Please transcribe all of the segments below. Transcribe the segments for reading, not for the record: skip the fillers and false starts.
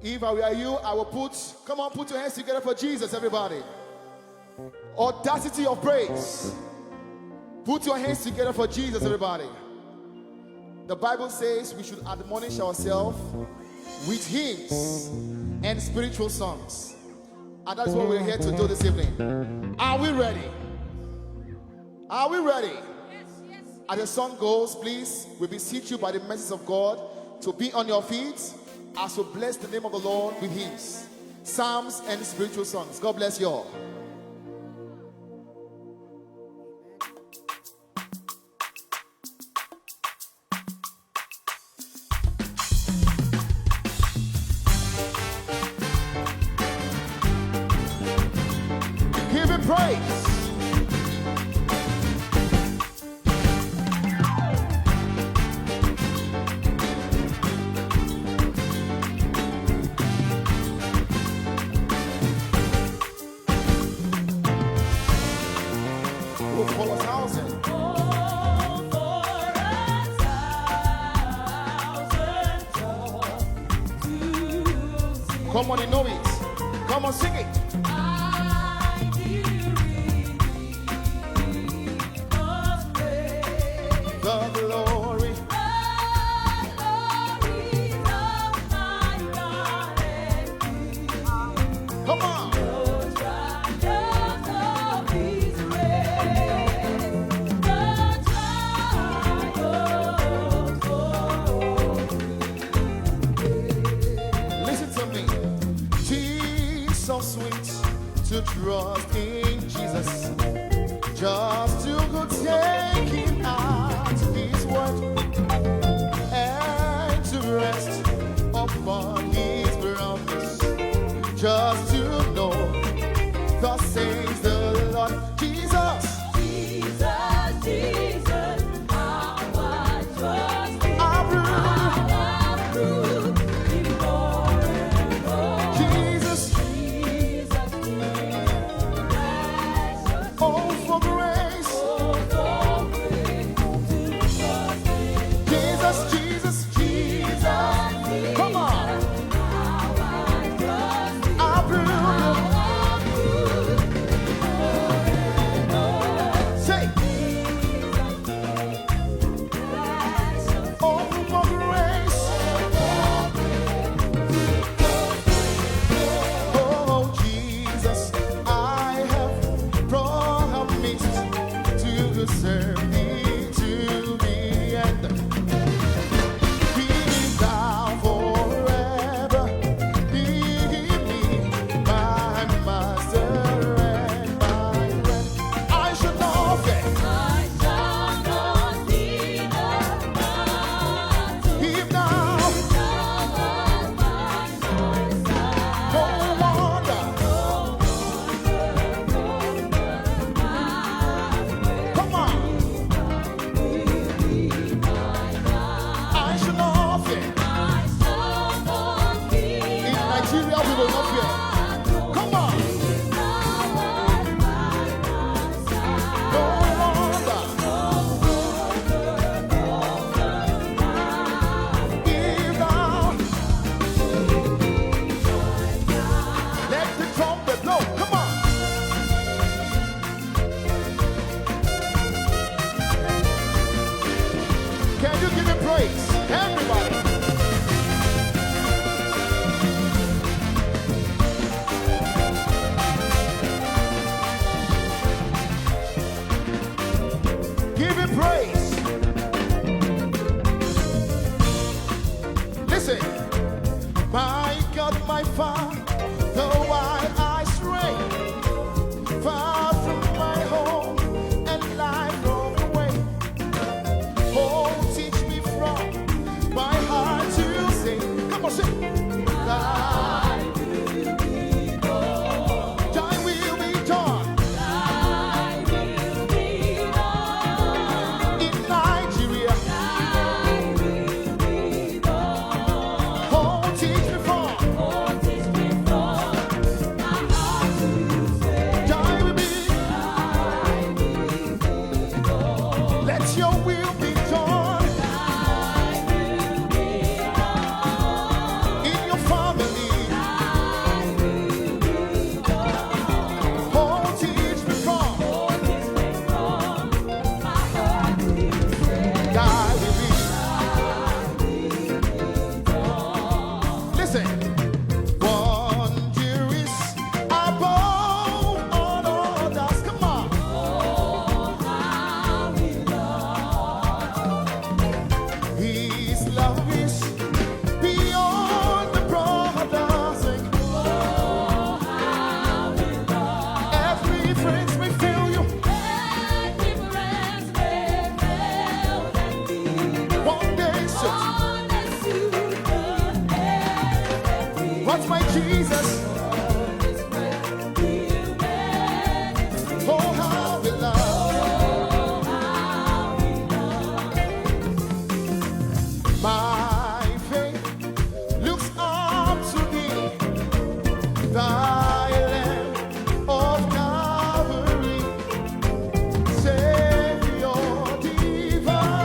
If I were you, I will come on, put your hands together for Jesus, everybody. Audacity of Praise. Put your hands together for Jesus, everybody. The Bible says we should admonish ourselves with hymns and spiritual songs. And that's what we're here to do this evening. Are we ready? Are we ready? Yes, yes. As the song goes, please, we beseech you by the mercies of God to be on your feet as we bless the name of the Lord with hymns, psalms, and spiritual songs. God bless you all. Give him praise. Come on, you know it. Come on, sing it. I The glory. Come on. Listen to me. Tis so sweet to trust in Jesus, just to go take him at his word and to rest upon his promise, just to know thus says the Lord. Jesus, Jesus, Jesus, how I trust you. I Prove you more and more. Jesus, Jesus, precious, oh for grace. oh, so great to trust in. Jesus, Jesus, Jesus. Come on. How I trust you. I prove you. Say, oh for grace. Oh Jesus, I have promised to serve thee to the end. Be thou forever, be me my master and my friend. I should not fear, if now no wonder. Come on, I should not fear. In Nigeria, we will not fear. Come on, no wonder. If thou let the trumpet blow. Come on. Can you give him praise? Everybody. Give him praise. Listen. My God, my Father, while I stray far from my home and life rolled away. Oh, teach me from my heart to sing. Come on, sing. Thy will be done. Thy will be done in Nigeria. Oh, teach me from What's my Jesus? Oh, how we love. My faith looks up to thee, thy Lamb of Calvary, Savior divine.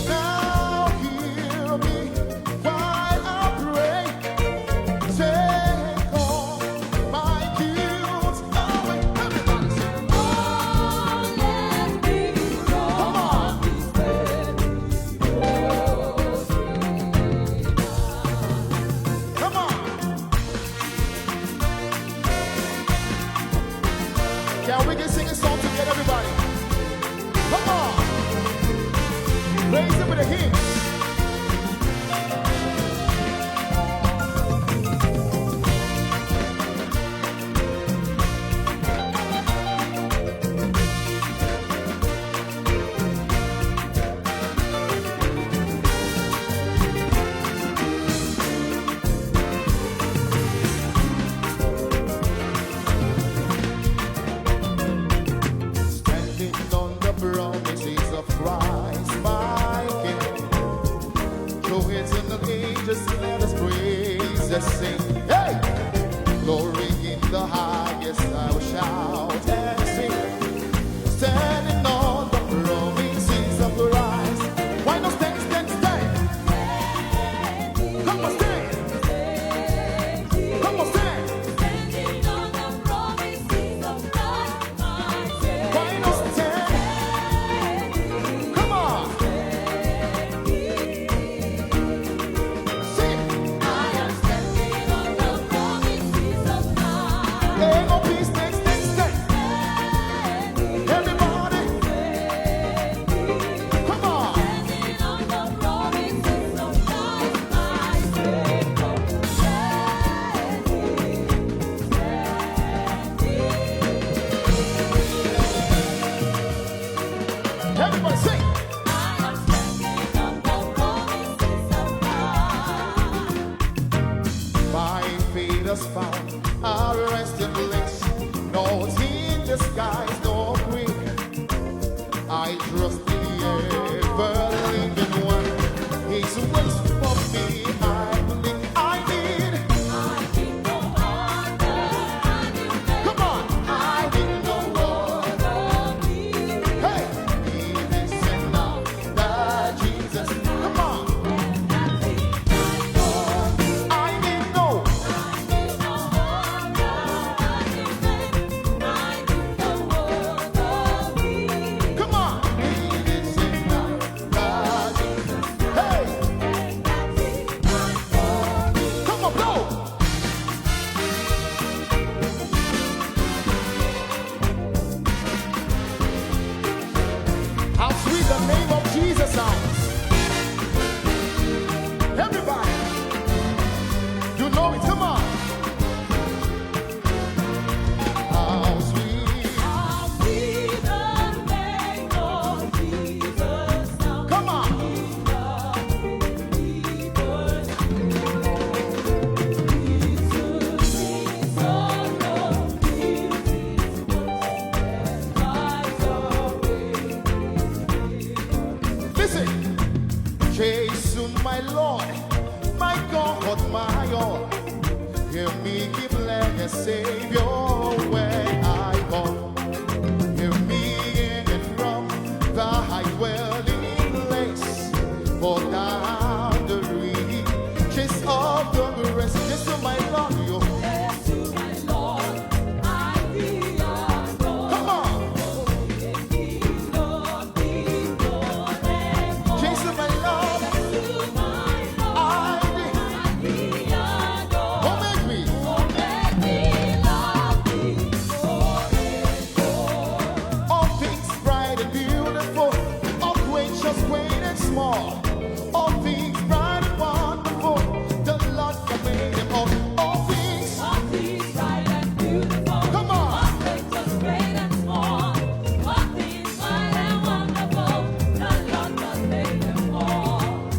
Now hear me while I pray. Take all my guilt away. Everybody sing. Come on. Come on. Can we can sing a song together, everybody? Come on. Raise it with a hymn. Standing on the promises of Christ, my King. Through eternal ages, let us praise and sing. Hey! Glory in the highest, I will shout and sing. Standing on the promises of Christ. Why not stand, stand, stand? Come on, stand. Come on, stand. Why not stand? Come on. Sing. Hey, oh, please, stand, stand, stand. Everybody. Come on. Everybody sing. My feet has found a resting place. No in the skies, no grief. I trust in the ever-living one. He's waits for me. I believe I need. Come on. I need no other. Hey, he is enough. That Jesus. Come on. I need no. Come on. He is enough. That Jesus. Hey. Come on, go. How sweet the name of Jesus sounds. Everybody, you know it. Come on. How sweet. Come on. Listen. Jesus, my Lord, my God, my all. Hear me give like a Savior where I go. Hear me in and from the high dwelling place. For down the reaches of the rest. Jesus, my Lord, you. Come on. Jesus, my Lord, I need. Oh, make me. All things bright and beautiful, all gracious, great and small. All things bright and wonderful, the Lord can make them all. All things. Come on.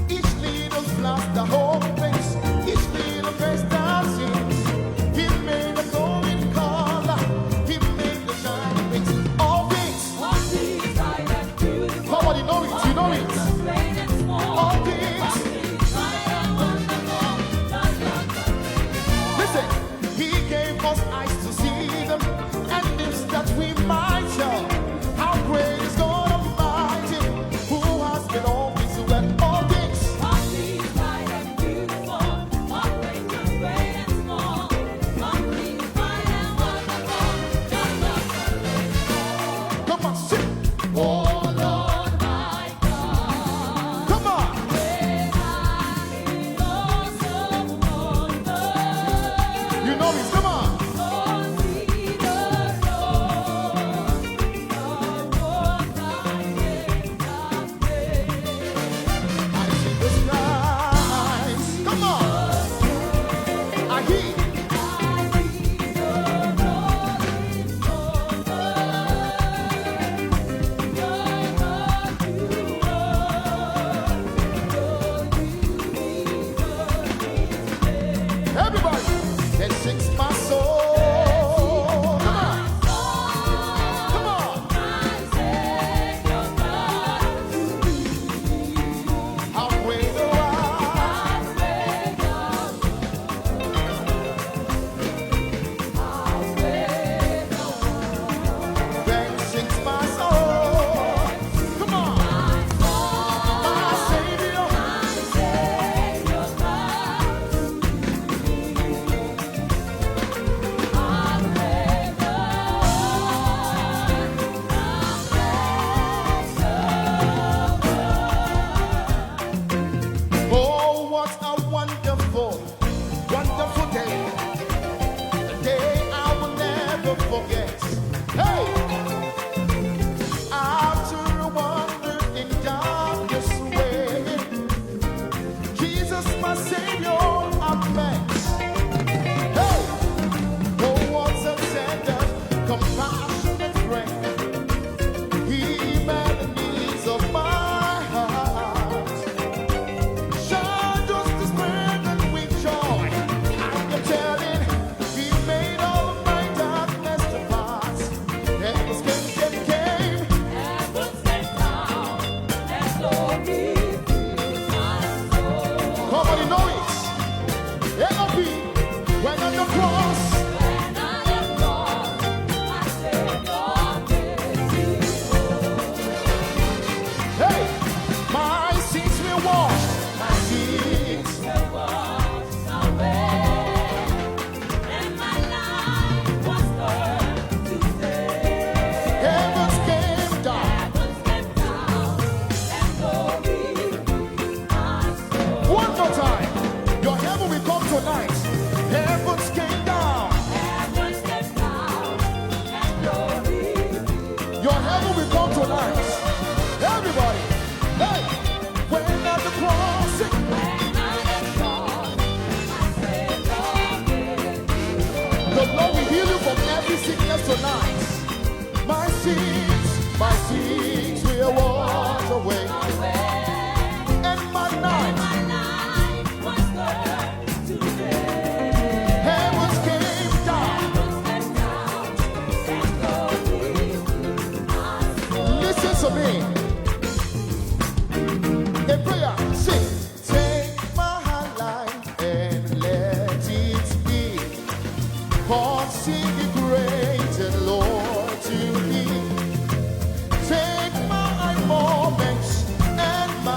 Each little blast, the whole place.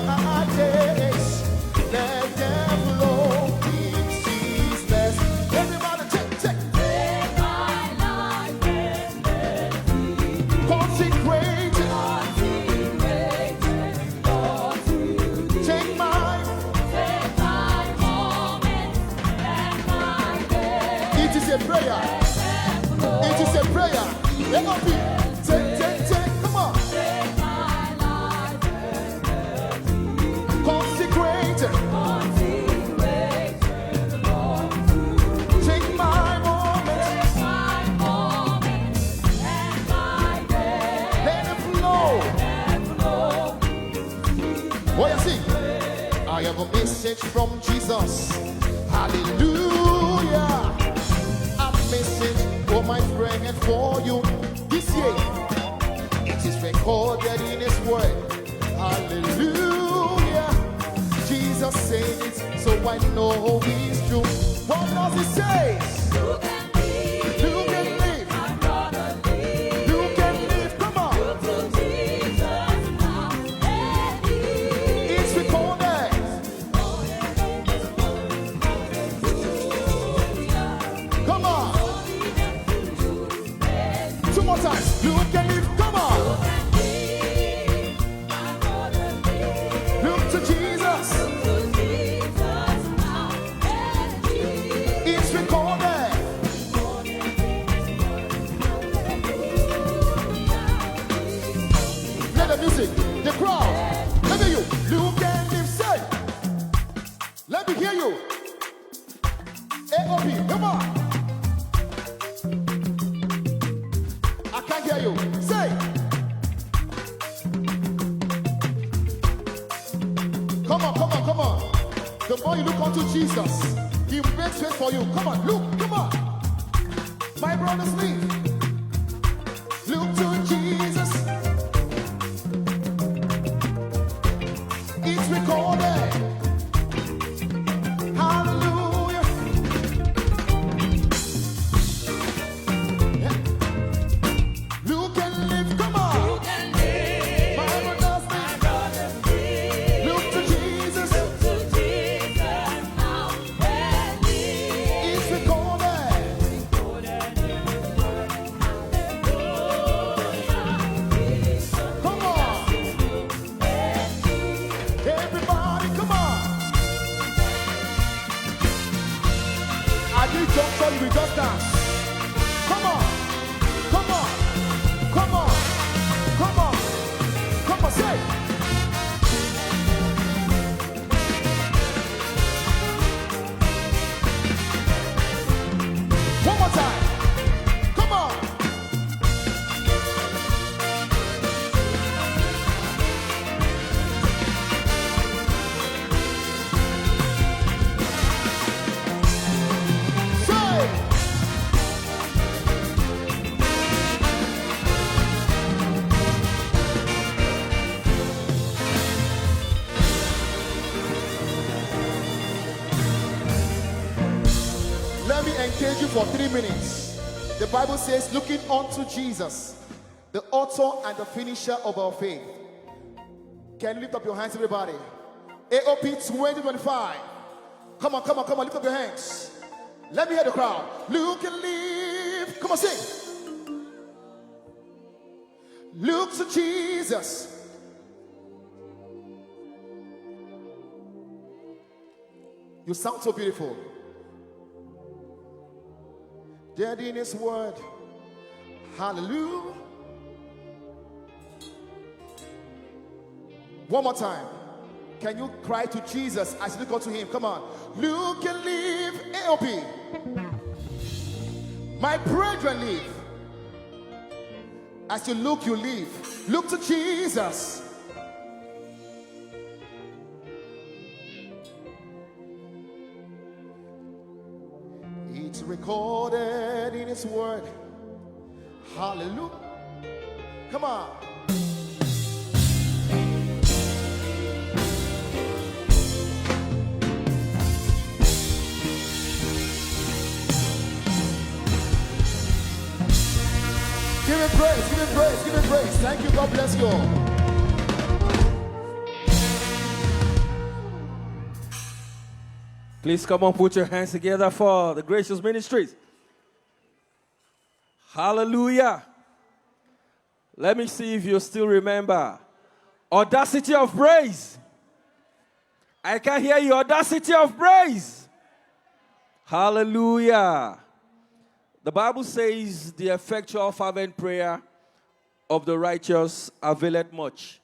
my days. Let them flow in ceaseless. Everybody take. Take my life and let me Consecrate it. consecrated, Lord, to thee. Take my. Take my moments and my days. It is a prayer. It is a prayer. Let us be. Take. Come on. Take my life and let me Consecrate it. consecrated, Lord, to thee. Take my moments. Take my moments and my days. Let it flow. And flow. What you sing? I have a message from Jesus. Hallelujah. A message for my friend and for you. This year, it is recorded in His word. Hallelujah. Jesus said it, so I know He's true. What does He say? You can be, You can live. I'm gonna leave. You can live. Come on. To Jesus now and he It's recorded. Come on. Two more times. You can live. Come on. Look to Jesus. It's recorded. Let the music, the crowd. Let me hear you. Look and live. Say. Let me hear you. AOP. Come on. I can't hear you. Say. Come on. The more you look unto Jesus, He makes way for you. Come on, look, come on. My brothers, me. Look to Jesus. It's recorded. Hallelujah. Yeah. Look and live. Come on. My brothers, me. Look to Jesus. It's recorded. Come on. Everybody, come on. I did jump so you will just dance. Come on. Come on. Come on. Come on. Come on, say. One more time. Come on. Say. Let me engage you for 3 minutes. The Bible says, looking unto Jesus, the author and the finisher of our faith. Can you lift up your hands, everybody? AOP 2025. Come on, lift up your hands. Let me hear the crowd. Look and live. Come on, sing. Look to Jesus. You sound so beautiful. Dead in His word. Hallelujah. One more time. Can you cry to Jesus as you look unto Him? Come on. Look and live. AOP. My brethren live. As you look, you live. Look to Jesus. It's recorded in His word. Hallelujah. Come on. Give Him praise, give Him praise, give Him praise. Thank you, God bless you all. Please come on, put your hands together for the gracious ministries. Hallelujah. Let me see if you still remember. Audacity of Praise. I can hear you. Audacity of Praise. Hallelujah. The Bible says the effectual fervent prayer of the righteous availeth much.